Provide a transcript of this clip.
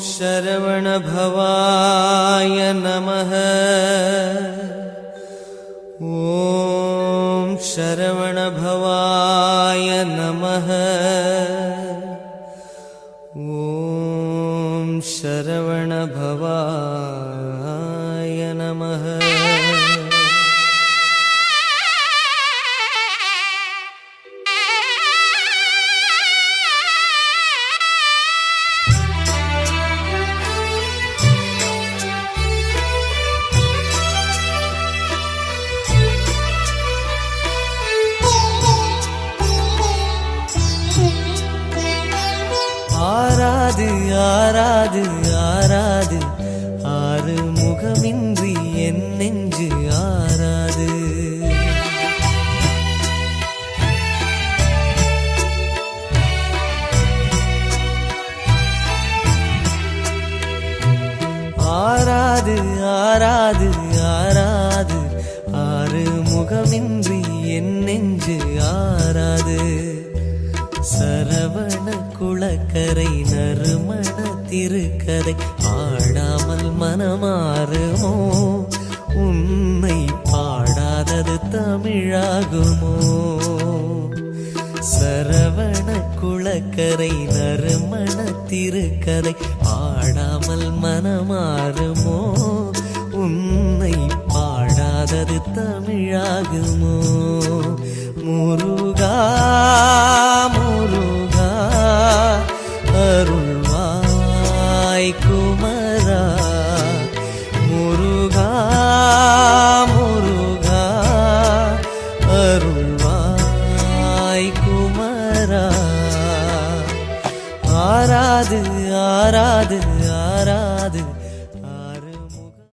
शरवणभवाय नमः। ॐ शरवणभवाय नमः। ॐ शरवणभवाय नमः। ஆராது ஆராது ஆராது ஆறு முகமின்றி என் நெஞ்சு ஆராது. ஆராது ஆராது ஆராது ஆறு முகமின்றி என் நெஞ்சு ஆராது. சரவண குளக்கரை நறுமண திருக்கதை ஆடாமல் மனமாறுமோ? உன்னை பாடாதது தமிழாகுமோ? சரவண குளக்கரை நறுமண திருக்கதை ஆடாமல் மனமாறுமோ? உன்னை பாடாதது தமிழாகுமோ? முருகா முருகா அருள்வாய் குமரா. முருகா முருகா அருள்வாய் குமரா. ஆராது ஆராது ஆராது